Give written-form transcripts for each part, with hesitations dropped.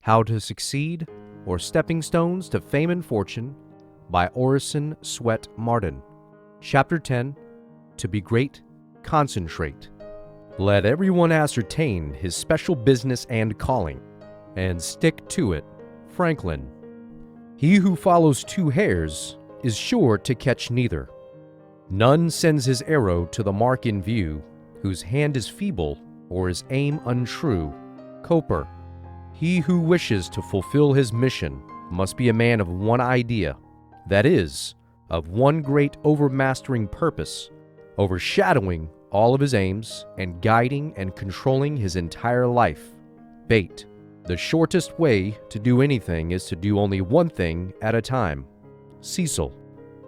How to Succeed, or Stepping Stones to Fame and Fortune by Orison Swett Marden. Chapter 10, To Be Great, Concentrate. Let everyone ascertain his special business and calling, and stick to it. Franklin. He who follows two hares is sure to catch neither. None sends his arrow to the mark in view, whose hand is feeble or his aim untrue. Cowper. He who wishes to fulfill his mission must be a man of one idea, that is, of one great overmastering purpose, overshadowing all of his aims and guiding and controlling his entire life. Bate. The shortest way to do anything is to do only one thing at a time. Cecil.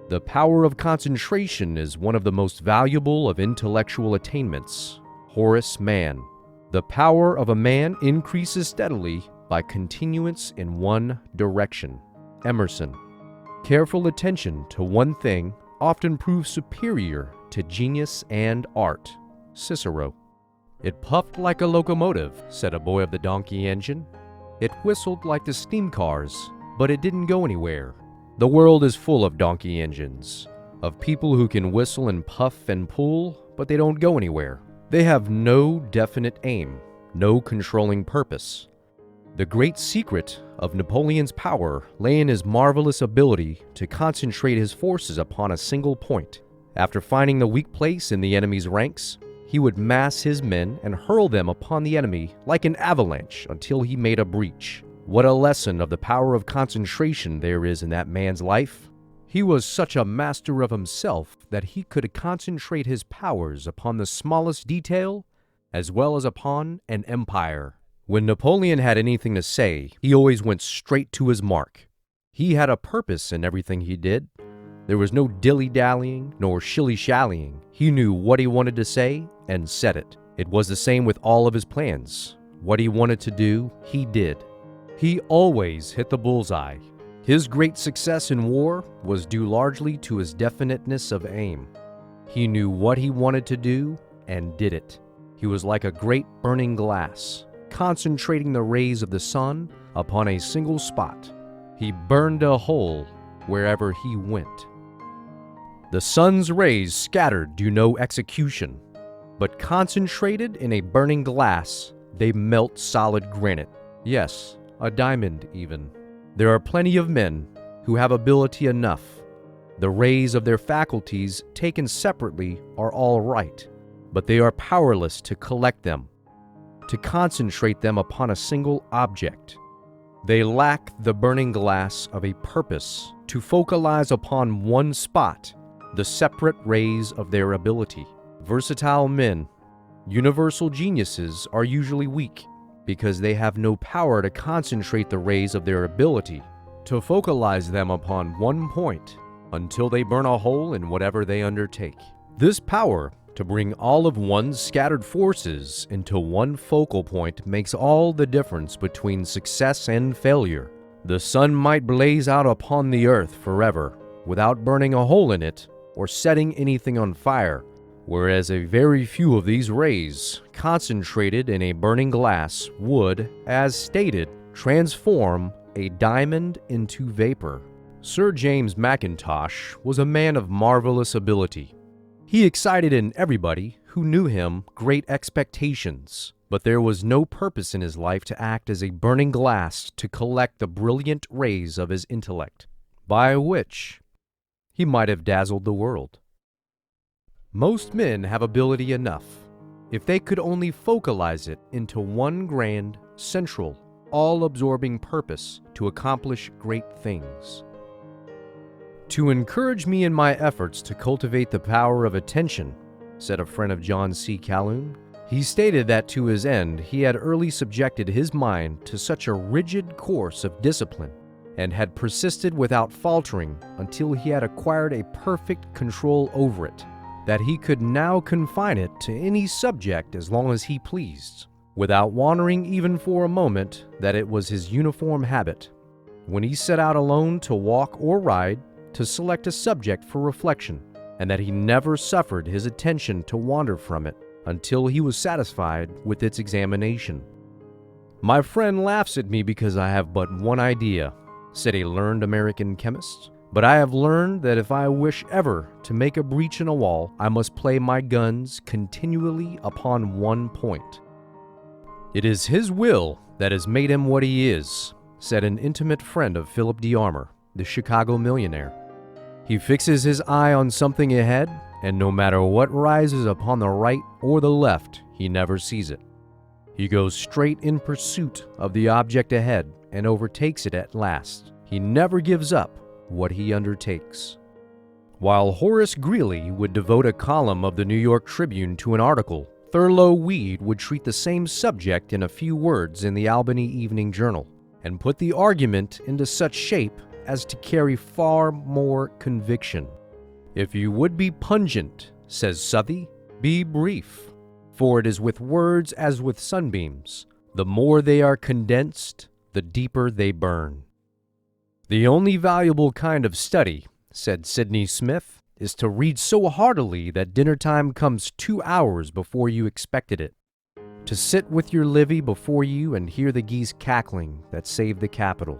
The power of concentration is one of the most valuable of intellectual attainments. Horace Mann. The power of a man increases steadily by continuance in one direction. Emerson. Careful attention to one thing often proves superior to genius and art. Cicero. It puffed like a locomotive, said a boy of the donkey engine. It whistled like the steam cars, but it didn't go anywhere. The world is full of donkey engines, of people who can whistle and puff and pull, but they don't go anywhere. They have no definite aim, no controlling purpose. The great secret of Napoleon's power lay in his marvelous ability to concentrate his forces upon a single point. After finding the weak place in the enemy's ranks, he would mass his men and hurl them upon the enemy like an avalanche until he made a breach. What a lesson of the power of concentration there is in that man's life! He was such a master of himself that he could concentrate his powers upon the smallest detail as well as upon an empire. When Napoleon had anything to say, he always went straight to his mark. He had a purpose in everything he did. There was no dilly-dallying nor shilly-shallying. He knew what he wanted to say and said it. It was the same with all of his plans. What he wanted to do, he did. He always hit the bullseye. His great success in war was due largely to his definiteness of aim. He knew what he wanted to do and did it. He was like a great burning glass, concentrating the rays of the sun upon a single spot. He burned a hole wherever he went. The sun's rays scattered do no execution, but concentrated in a burning glass, they melt solid granite. Yes, a diamond even. There are plenty of men who have ability enough. The rays of their faculties taken separately are all right, but they are powerless to collect them, to concentrate them upon a single object. They lack the burning glass of a purpose to focalize upon one spot the separate rays of their ability. Versatile men, universal geniuses, are usually weak because they have no power to concentrate the rays of their ability, to focalize them upon one point until they burn a hole in whatever they undertake. This power to bring all of one's scattered forces into one focal point makes all the difference between success and failure. The sun might blaze out upon the earth forever without burning a hole in it or setting anything on fire, whereas a very few of these rays, concentrated in a burning glass, would, as stated, transform a diamond into vapor. Sir James Mackintosh was a man of marvelous ability. He excited in everybody who knew him great expectations, but there was no purpose in his life to act as a burning glass to collect the brilliant rays of his intellect, by which he might have dazzled the world. Most men have ability enough, if they could only focalize it into one grand, central, all-absorbing purpose to accomplish great things. To encourage me in my efforts to cultivate the power of attention, said a friend of John C. Calhoun, he stated that to his end he had early subjected his mind to such a rigid course of discipline and had persisted without faltering until he had acquired a perfect control over it, that he could now confine it to any subject as long as he pleased, without wandering even for a moment, that it was his uniform habit, when he set out alone to walk or ride, to select a subject for reflection, and that he never suffered his attention to wander from it until he was satisfied with its examination. My friend laughs at me because I have but one idea, said a learned American chemist. But I have learned that if I wish ever to make a breach in a wall, I must play my guns continually upon one point. It is his will that has made him what he is, said an intimate friend of Philip D. Armour, the Chicago millionaire. He fixes his eye on something ahead, and no matter what rises upon the right or the left, he never sees it. He goes straight in pursuit of the object ahead and overtakes it at last. He never gives up what he undertakes. While Horace Greeley would devote a column of the New York Tribune to an article, Thurlow Weed would treat the same subject in a few words in the Albany Evening Journal and put the argument into such shape as to carry far more conviction. If you would be pungent, says Southey, be brief, for it is with words as with sunbeams. The more they are condensed, the deeper they burn. The only valuable kind of study, said Sidney Smith, is to read so heartily that dinner time comes 2 hours before you expected it. To sit with your Livy before you and hear the geese cackling that saved the Capitol.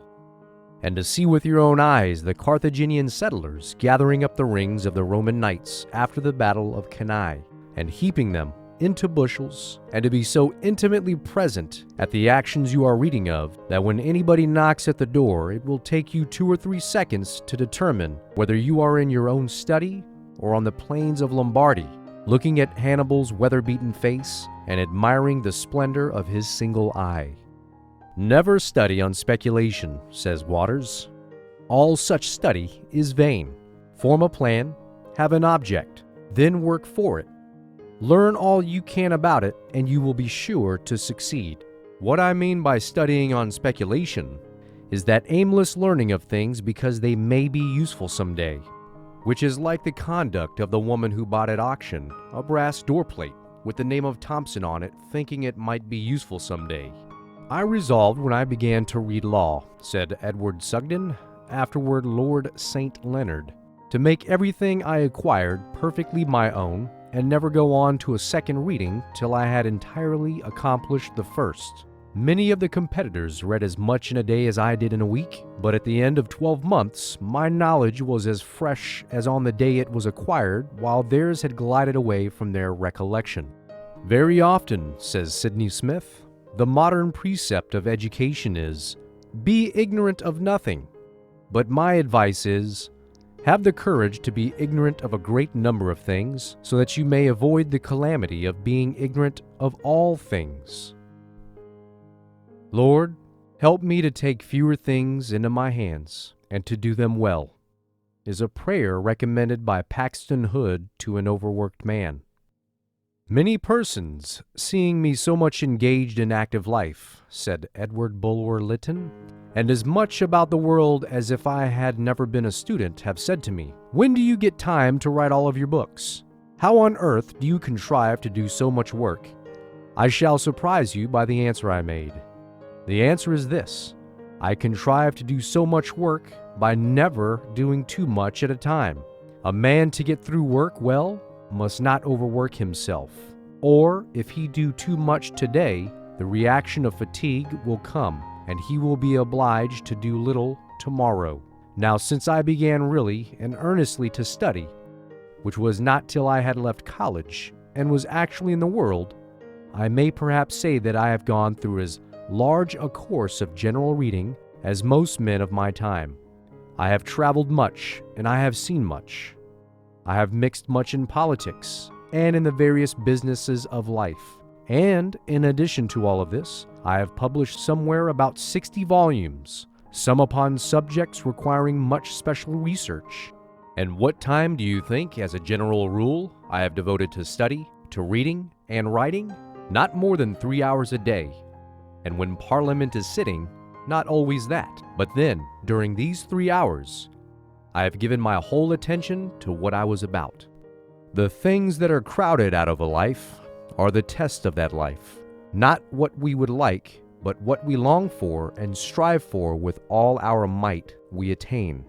And to see with your own eyes the Carthaginian settlers gathering up the rings of the Roman knights after the Battle of Cannae and heaping them into bushels, and to be so intimately present at the actions you are reading of that when anybody knocks at the door, it will take you 2 or 3 seconds to determine whether you are in your own study or on the plains of Lombardy, looking at Hannibal's weather-beaten face and admiring the splendor of his single eye. Never study on speculation, says Waters. All such study is vain. Form a plan, have an object, then work for it. Learn all you can about it, and you will be sure to succeed. What I mean by studying on speculation is that aimless learning of things because they may be useful someday, which is like the conduct of the woman who bought at auction a brass doorplate with the name of Thompson on it, thinking it might be useful someday. I resolved when I began to read law, said Edward Sugden, afterward Lord St. Leonard, to make everything I acquired perfectly my own and never go on to a second reading till I had entirely accomplished the first. Many of the competitors read as much in a day as I did in a week, but at the end of 12 months, my knowledge was as fresh as on the day it was acquired, while theirs had glided away from their recollection. Very often, says Sidney Smith, the modern precept of education is, be ignorant of nothing. But my advice is, have the courage to be ignorant of a great number of things, so that you may avoid the calamity of being ignorant of all things. Lord, help me to take fewer things into my hands, and to do them well, is a prayer recommended by Paxton Hood to an overworked man. Many persons, seeing me so much engaged in active life, said Edward Bulwer Lytton, and as much about the world as if I had never been a student, have said to me, when do you get time to write all of your books? How on earth do you contrive to do so much work? I shall surprise you by the answer I made. The answer is this: I contrive to do so much work by never doing too much at a time. A man to get through work well must not overwork himself, or if he do too much today, the reaction of fatigue will come, and he will be obliged to do little tomorrow. Now, since I began really and earnestly to study, which was not till I had left college, and was actually in the world, I may perhaps say that I have gone through as large a course of general reading as most men of my time. I have traveled much, and I have seen much. I have mixed much in politics and in the various businesses of life. And in addition to all of this, I have published somewhere about 60 volumes, some upon subjects requiring much special research. And what time do you think, as a general rule, I have devoted to study, to reading, and writing? Not more than 3 hours a day. And when Parliament is sitting, not always that. But then, during these 3 hours, I have given my whole attention to what I was about. The things that are crowded out of a life are the test of that life. Not what we would like, but what we long for and strive for with all our might we attain.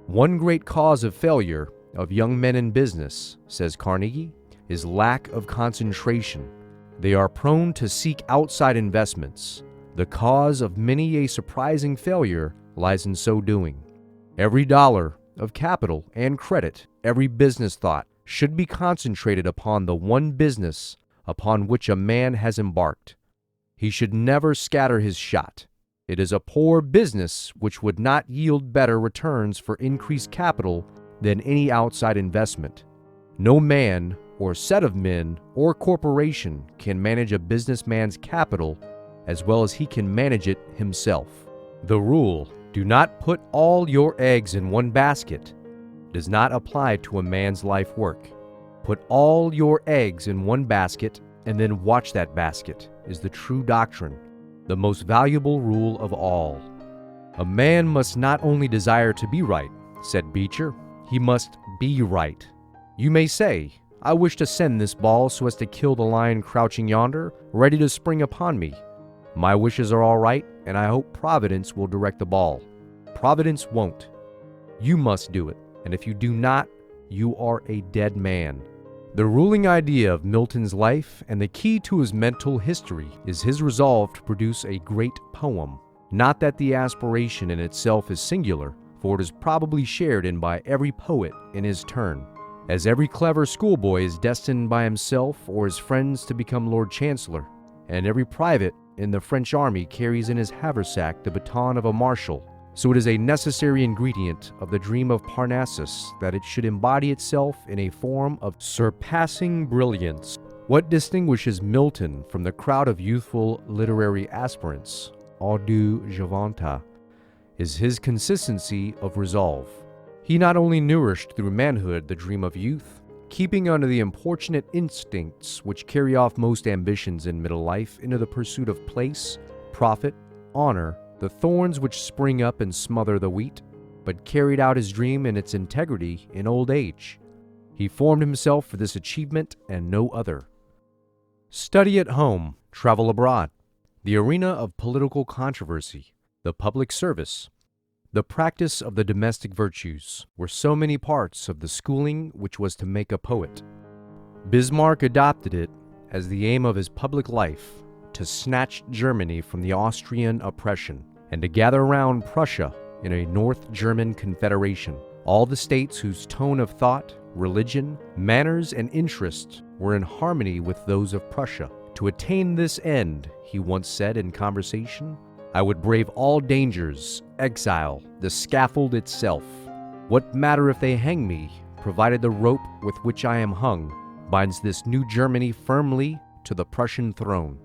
One great cause of failure of young men in business, says Carnegie, is lack of concentration. They are prone to seek outside investments, The cause of many a surprising failure lies in so doing. Every dollar of capital and credit, every business thought, should be concentrated upon the one business upon which a man has embarked. He should never scatter his shot. It is a poor business which would not yield better returns for increased capital than any outside investment. No man or set of men or corporation can manage a businessman's capital as well as he can manage it himself. The rule, "Do not put all your eggs in one basket," does not apply to a man's life work. Put all your eggs in one basket and then watch that basket is the true doctrine, the most valuable rule of all. "A man must not only desire to be right," said Beecher, "he must be right." You may say, "I wish to send this ball so as to kill the lion crouching yonder, ready to spring upon me." My wishes are all right, and I hope Providence will direct the ball. Providence won't. You must do it, and if you do not, you are a dead man. The ruling idea of Milton's life and the key to his mental history is his resolve to produce a great poem. Not that the aspiration in itself is singular, for it is probably shared in by every poet in his turn. As every clever schoolboy is destined by himself or his friends to become Lord Chancellor, and every private in the French army carries in his haversack the baton of a marshal, so it is a necessary ingredient of the dream of Parnassus that it should embody itself in a form of surpassing brilliance. What distinguishes Milton from the crowd of youthful literary aspirants, Audu Jovanta, is his consistency of resolve. He not only nourished through manhood the dream of youth, keeping under the importunate instincts which carry off most ambitions in middle life into the pursuit of place, profit, honor, the thorns which spring up and smother the wheat, but carried out his dream in its integrity in old age. He formed himself for this achievement and no other. Study at home, travel abroad, the arena of political controversy, the public service, the practice of the domestic virtues were so many parts of the schooling which was to make a poet. Bismarck adopted it as the aim of his public life to snatch Germany from the Austrian oppression and to gather around Prussia in a North German confederation, all the states whose tone of thought, religion, manners, and interest were in harmony with those of Prussia. To attain this end, he once said in conversation, "I would brave all dangers, exile, the scaffold itself. What matter if they hang me, provided the rope with which I am hung binds this new Germany firmly to the Prussian throne."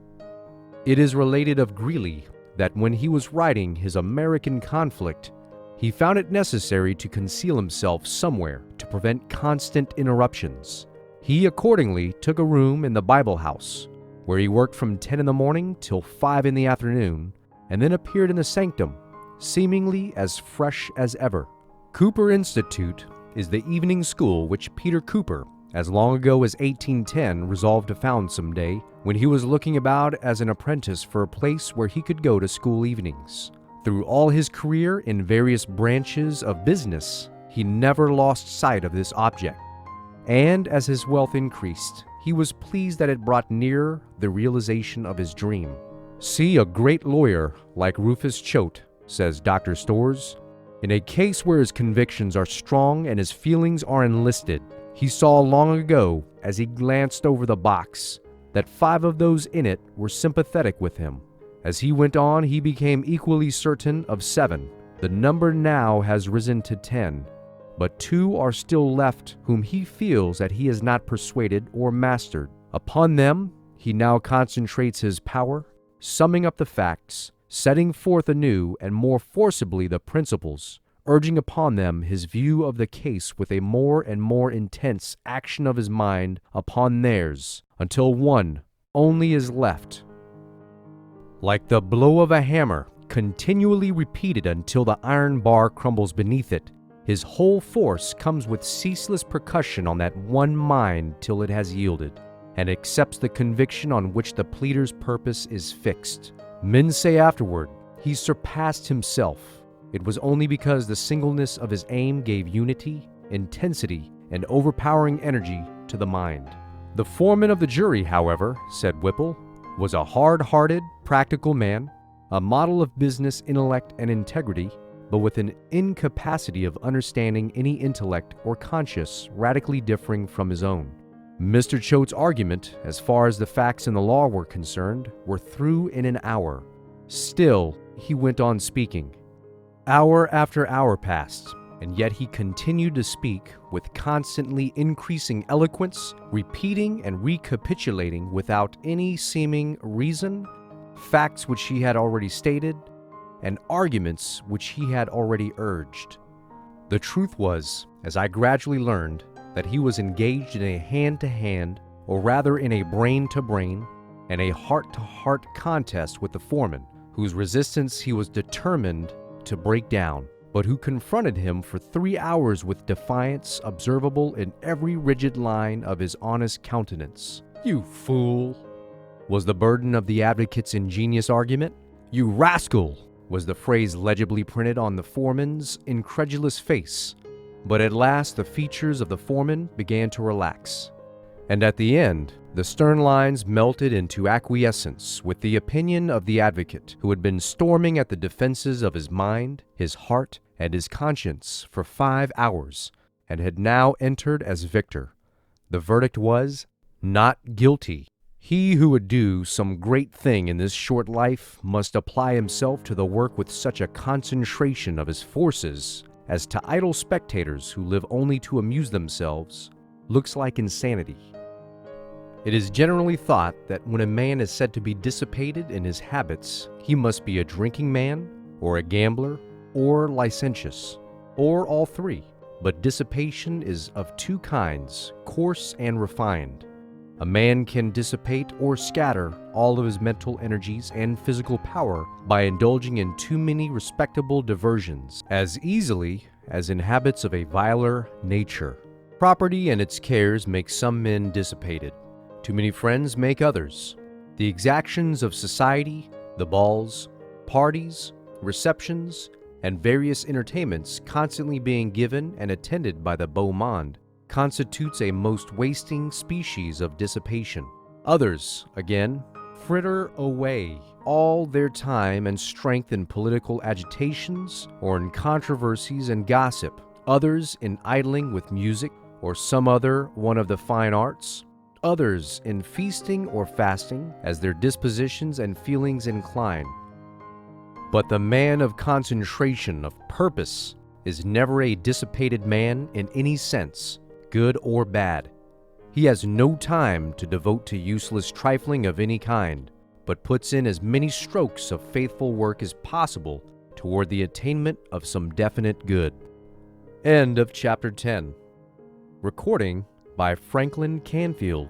It is related of Greeley that when he was writing his American Conflict, he found it necessary to conceal himself somewhere to prevent constant interruptions. He accordingly took a room in the Bible house, where he worked from 10 in the morning till 5 in the afternoon, and then appeared in the sanctum, seemingly as fresh as ever. Cooper Institute is the evening school which Peter Cooper, as long ago as 1810, resolved to found someday when he was looking about as an apprentice for a place where he could go to school evenings. Through all his career in various branches of business, he never lost sight of this object. And as his wealth increased, he was pleased that it brought nearer the realization of his dream. "See a great lawyer like Rufus Choate," says Dr. Storrs, "in a case where his convictions are strong and his feelings are enlisted. He saw long ago, as he glanced over the box, that 5 of those in it were sympathetic with him. As he went on, he became equally certain of 7. The number now has risen to 10, but 2 are still left whom he feels that he has not persuaded or mastered. Upon them he now concentrates his power, summing up the facts, setting forth anew and more forcibly the principles, urging upon them his view of the case with a more and more intense action of his mind upon theirs, until one only is left, like the blow of a hammer, continually repeated until the iron bar crumbles beneath it. His whole force comes with ceaseless percussion on that one mind till it has yielded, and accepts the conviction on which the pleader's purpose is fixed. Men say afterward, he surpassed himself. It was only because the singleness of his aim gave unity, intensity, and overpowering energy to the mind. The foreman of the jury, however, said Whipple, was a hard-hearted, practical man, a model of business intellect and integrity, but with an incapacity of understanding any intellect or conscience radically differing from his own. Mr. Choate's argument, as far as the facts and the law were concerned, were through in an hour. Still, he went on speaking. Hour after hour passed, and yet he continued to speak with constantly increasing eloquence, repeating and recapitulating without any seeming reason, facts which he had already stated, and arguments which he had already urged. The truth was, as I gradually learned, that he was engaged in a hand-to-hand, or rather in a brain-to-brain, and a heart-to-heart contest with the foreman, whose resistance he was determined to break down, but who confronted him for 3 hours with defiance observable in every rigid line of his honest countenance. "You fool!" was the burden of the advocate's ingenious argument. "You rascal!" was the phrase legibly printed on the foreman's incredulous face. But at last the features of the foreman began to relax, and at the end the stern lines melted into acquiescence with the opinion of the advocate, who had been storming at the defenses of his mind, his heart, and his conscience for 5 hours, and had now entered as victor. The verdict was, "Not guilty." He who would do some great thing in this short life must apply himself to the work with such a concentration of his forces as to idle spectators who live only to amuse themselves looks like insanity. It is generally thought that when a man is said to be dissipated in his habits, he must be a drinking man, or a gambler, or licentious, or all three. But dissipation is of two kinds, coarse and refined. A man can dissipate or scatter all of his mental energies and physical power by indulging in too many respectable diversions, as easily as in habits of a viler nature. Property and its cares make some men dissipated. Too many friends make others. The exactions of society, the balls, parties, receptions, and various entertainments constantly being given and attended by the beau monde, constitutes a most wasting species of dissipation. Others, again, fritter away all their time and strength in political agitations or in controversies and gossip, others in idling with music or some other one of the fine arts, others in feasting or fasting as their dispositions and feelings incline. But the man of concentration of purpose is never a dissipated man in any sense, good or bad. He has no time to devote to useless trifling of any kind, but puts in as many strokes of faithful work as possible toward the attainment of some definite good. End of Chapter 10. Recording by Franklin Canfield.